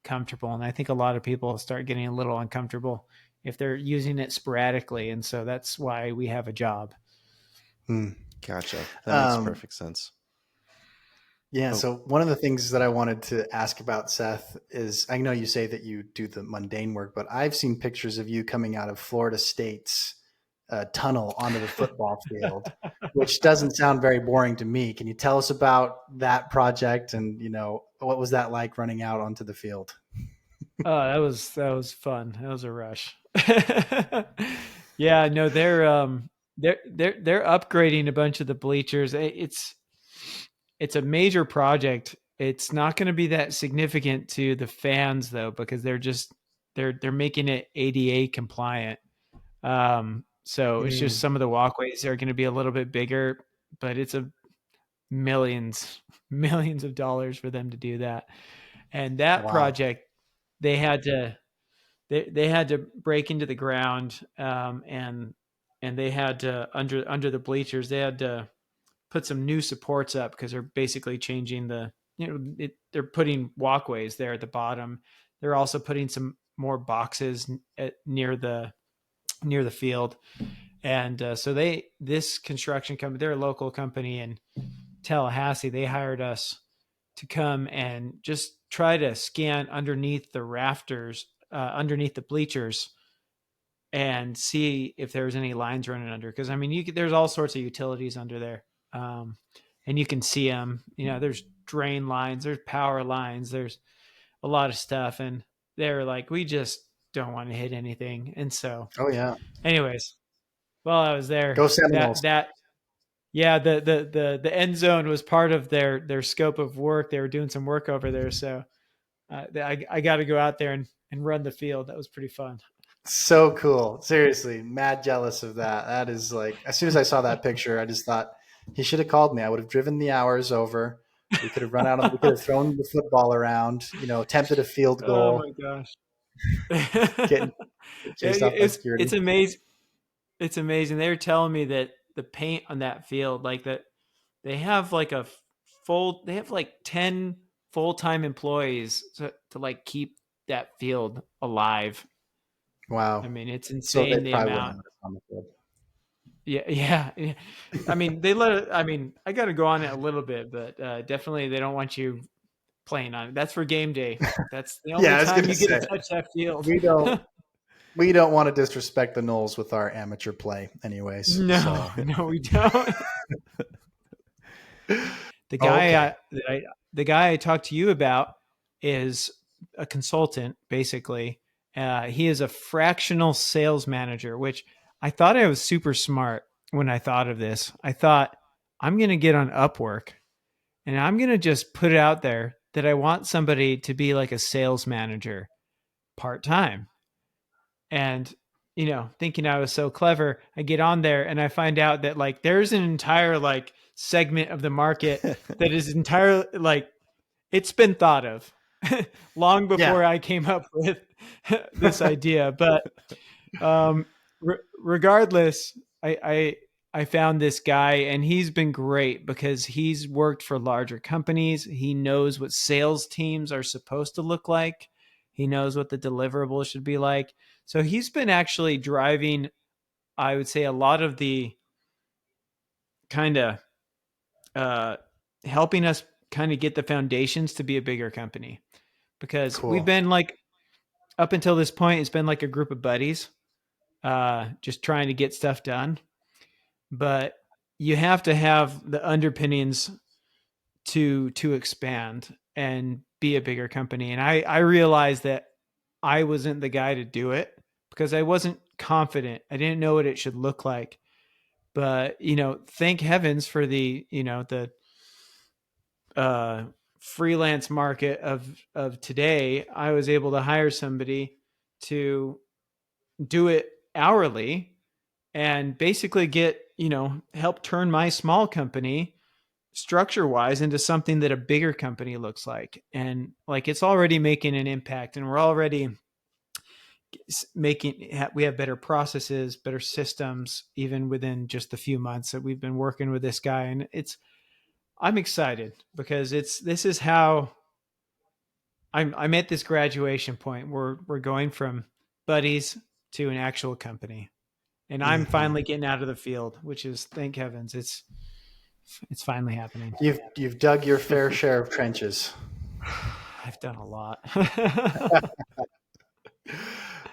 comfortable. And I think a lot of people start getting a little uncomfortable if they're using it sporadically. And so that's why we have a job. Hmm. Gotcha. That makes Um, perfect sense. yeah. Oh, So one of the things that I wanted to ask about, Seth, is I know you say that you do the mundane work, but I've seen pictures of you coming out of Florida State's tunnel onto the football field, which doesn't sound very boring to me. Can you tell us about that project and, what was that like running out onto the field? Oh, that was fun. That was a rush. Yeah, no, they're upgrading a bunch of the bleachers. It's a major project. It's not going to be that significant to the fans though, because they're making it ADA compliant. So it's just Mm, some of the walkways are going to be a little bit bigger, but it's a millions millions of dollars for them to do that. And that wow. project, they had to they had to break into the ground, and they had to under the bleachers they had to put some new supports up because they're basically changing they're putting walkways there at the bottom. They're also putting some more boxes near the field. And so this construction company, they're a local company in Tallahassee. They hired us to come and just try to scan underneath the rafters, underneath the bleachers, and see if there's any lines running under. Because I mean, there's all sorts of utilities under there, and you can see them. There's drain lines, there's power lines, there's a lot of stuff, and they're like, we just don't want to hit anything. And so, Oh, yeah. anyways, while I was there, Go Seminoles. that yeah, the end zone was part of their scope of work. They were doing some work over there, so I got to go out there and run the field. That was pretty fun. So cool. Seriously, mad jealous of that. That is like, as soon as I saw that picture, I just thought he should have called me. I would have driven the hours over. We could have run out on, we could have thrown the football around, attempted a field Oh goal, my gosh. getting chased off by It's security. amazing. It's amazing. They were telling me that the paint on that field, like that, they have like they have like 10 full-time employees to like keep that field alive. I Wow. mean, it's So they insane the probably wouldn't amount. have us on the field. Yeah. I mean, they let it, I mean, I got to go on it a little bit, but definitely they don't want you playing on it. That's for game day. That's the Yeah, only I was time gonna you get to say touch that field. we don't we don't want to disrespect the Knowles with our amateur play, anyways. No, So no, we don't. The guy okay. the guy I talked to you about is a consultant, basically. He is a fractional sales manager, which I thought I was super smart when I thought of this. I thought I'm going to get on Upwork and I'm going to just put it out there that I want somebody to be like a sales manager part time. And, thinking I was so clever, I get on there and I find out that like there's an entire like segment of the market that is entirely like it's been thought of long Yeah. before I came up with this idea. But regardless, I found this guy and he's been great because he's worked for larger companies. He knows what sales teams are supposed to look like. He knows what the deliverables should be like. So he's been actually driving, I would say, a lot of the kind of helping us kind of get the foundations to be a bigger company, because we've Cool. been like, up until this point, it's been like a group of buddies just trying to get stuff done. But you have to have the underpinnings to expand and be a bigger company. And I realized that I wasn't the guy to do it because I wasn't confident. I didn't know what it should look like. But, thank heavens for the freelance market of today. I was able to hire somebody to do it hourly and basically get, help turn my small company structure wise into something that a bigger company looks like. And like, it's already making an impact, and we're already we have better processes, better systems, even within just the few months that we've been working with this guy. And I'm excited because this is how I'm at this graduation point where we're going from buddies to an actual company. And I'm Mhm. finally getting out of the field, which is, thank heavens, it's finally happening. You've dug your fair share of trenches. I've done a lot.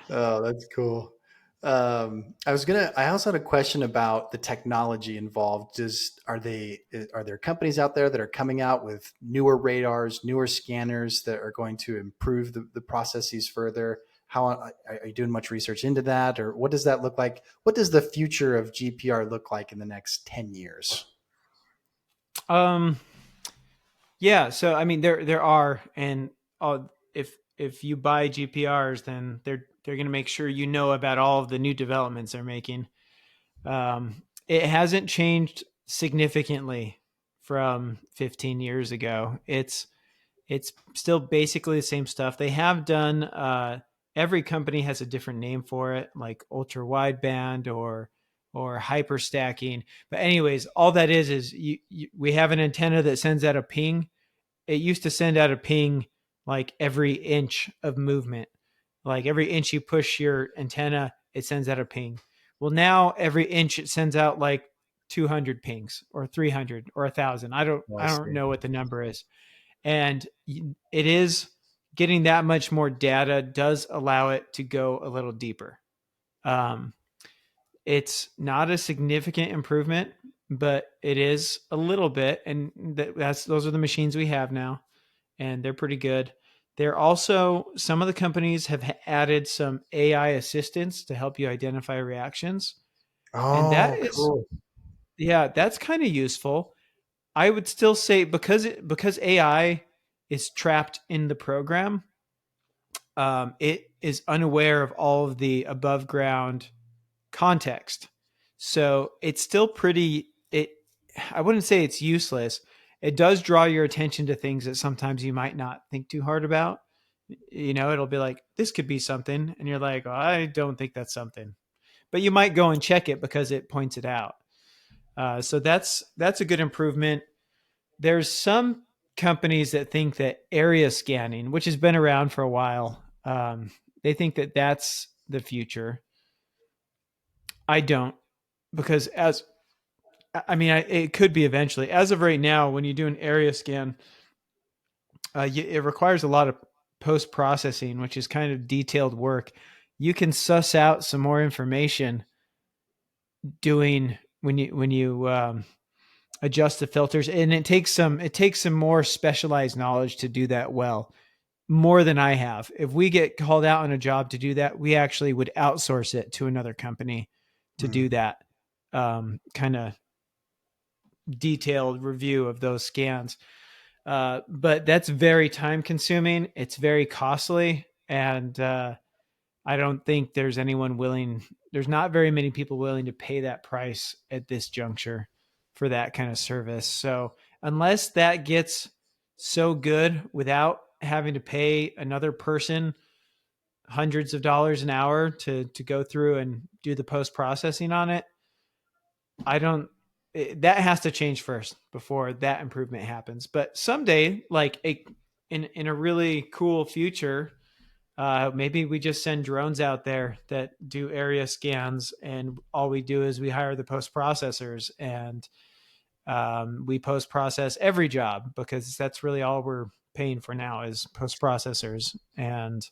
Oh, that's cool. I also had a question about the technology involved. Are there companies out there that are coming out with newer radars, newer scanners that are going to improve the processes further? How are you doing much research into that, or what does that look like? What does the future of GPR look like in the next 10 years? um, yeah. So I mean, there are, and if you buy GPRs, then they're going to make sure you know about all of the new developments they're making. It hasn't changed significantly from 15 years ago. It's still basically the same stuff. They have done every company has a different name for it, like ultra wideband or hyper stacking. But anyways, all that is we have an antenna that sends out a ping. It used to send out a ping like every inch of movement. Like every inch you push your antenna, it sends out a ping. Well, now every inch it sends out like 200 pings or 300 or 1,000. Oh, I I don't see. know what the number is. And it is getting that much more data does allow it to go a little deeper. Um, it's not a significant improvement, but it is a little bit, and those are the machines we have now, and they're pretty good. They're also, some of the companies have added some AI assistance to help you identify reactions, and that Oh, is, cool. yeah, that's kind of useful. I would still say because AI is trapped in the program, it is unaware of all of the above ground context. So it's still pretty. I wouldn't say it's useless. It does draw your attention to things that sometimes you might not think too hard about. It'll be like, this could be something, and you're like, oh, I don't think that's something, but you might go and check it because it points it out. So that's a good improvement. There's some companies that think that area scanning, which has been around for a while, they think that that's the future. I don't, because it could be eventually. As of right now, when you do an area scan, it requires a lot of post processing, which is kind of detailed work. You can suss out some more information doing when you adjust the filters, and it takes some more specialized knowledge to do that well, more than I have. If we get called out on a job to do that, we actually would outsource it to another company to do that kind of detailed review of those scans. But that's very time consuming. It's very costly. And I don't think there's not very many people willing to pay that price at this juncture for that kind of service. So unless that gets so good without having to pay another person hundreds of dollars an hour to go through and do the post processing on it, that has to change first before that improvement happens. But someday, like in a really cool future, maybe we just send drones out there that do area scans, and all we do is we hire the post processors, and we post process every job, because that's really all we're paying for now is post processors, and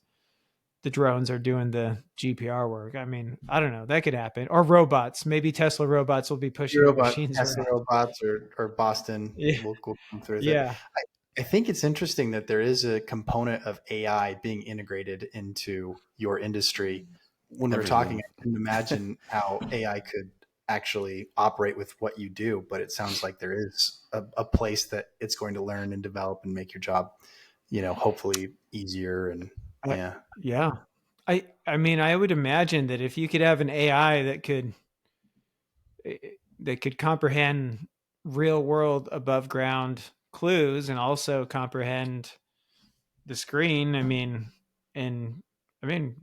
the drones are doing the GPR work. I mean, I don't know. That could happen. Or robots. Maybe Tesla robots will be pushing the machines Tesla around. robots or Boston Yeah. will come through with it. Yeah. I think it's interesting that there is a component of AI being integrated into your industry. When we're talking, I couldn't imagine how AI could actually operate with what you do, but it sounds like there is a place that it's going to learn and develop and make your job, hopefully easier. And yeah. I mean, I would imagine that if you could have an AI that could comprehend real world above ground clues and also comprehend the screen,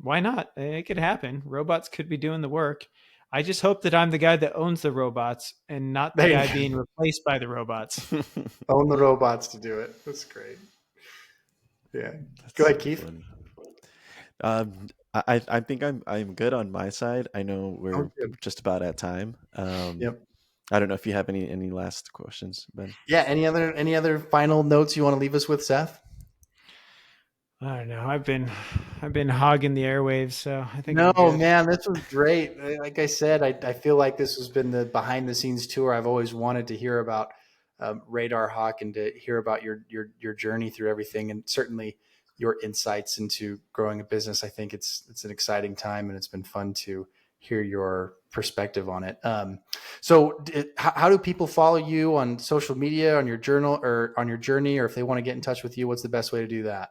why not? It could happen. Robots could be doing the work. I just hope that I'm the guy that owns the robots and not the guy being replaced by the robots. Own the robots to do it. That's great. Yeah. Go ahead, Keith. I think I'm good on my side. I know we're just about at time. Yep. I don't know if you have any last questions, Ben. Yeah. Any other final notes you want to leave us with, Seth? I don't know. I've been hogging the airwaves, so I think. No, man, this was great. Like I said, I feel like this has been the behind the scenes tour I've always wanted to hear about RadarHawk, and to hear about your journey through everything, and certainly your insights into growing a business. I think it's an exciting time, and it's been fun to hear your perspective on it. So how do people follow you on social media, on your journal, or on your journey, or if they want to get in touch with you, what's the best way to do that?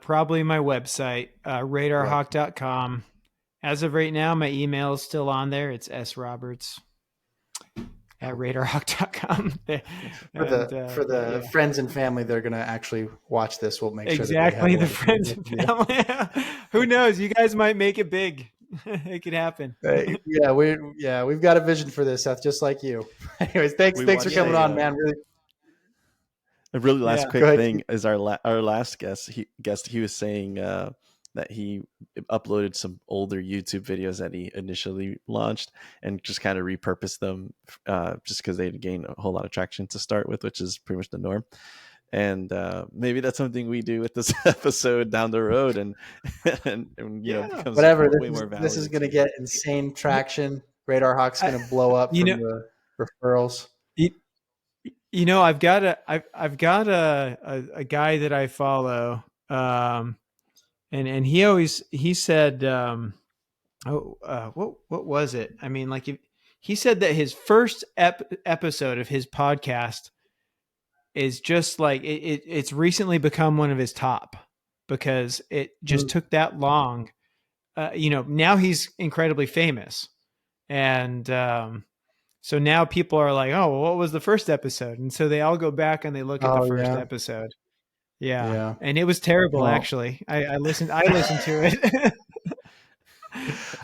Probably my website, RadarHawk.com. As of right now, my email is still on there. It's sroberts at RadarHawk.com. For the friends and family that are going to actually watch this, we'll make sure exactly the friends and family. Who knows? You guys might make it big. It could happen. We've got a vision for this, Seth, just like you. Anyways, thanks for coming on, man. Really. A really last quick thing is our last guest. He was saying that he uploaded some older YouTube videos that he initially launched and just kind of repurposed them just because they'd gained a whole lot of traction to start with, which is pretty much the norm. And maybe that's something we do with this episode down the road, and becomes whatever. Way more valuable. This is going to get insane traction. RadarHawk's going to blow up from the referrals. I've got a guy that I follow, and he said, what was it? I mean, like he said that his first episode of his podcast is just like it's recently become one of his top, because it just took that long. Now he's incredibly famous, and so now people are like, oh, well, what was the first episode? And so they all go back and they look at the first episode. Yeah. And it was terrible, actually. I listened to it.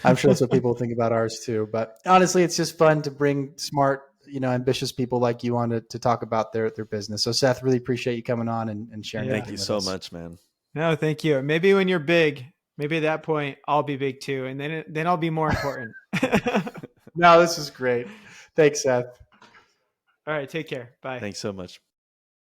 I'm sure that's what people think about ours too. But honestly, it's just fun to bring smart, ambitious people like you on to talk about their business. So Seth, really appreciate you coming on and sharing. Thank you so much, man. No, thank you. Maybe when you're big, maybe at that point I'll be big too. And then I'll be more important. No, this is great. Thanks, Seth. All right. Take care. Bye. Thanks so much.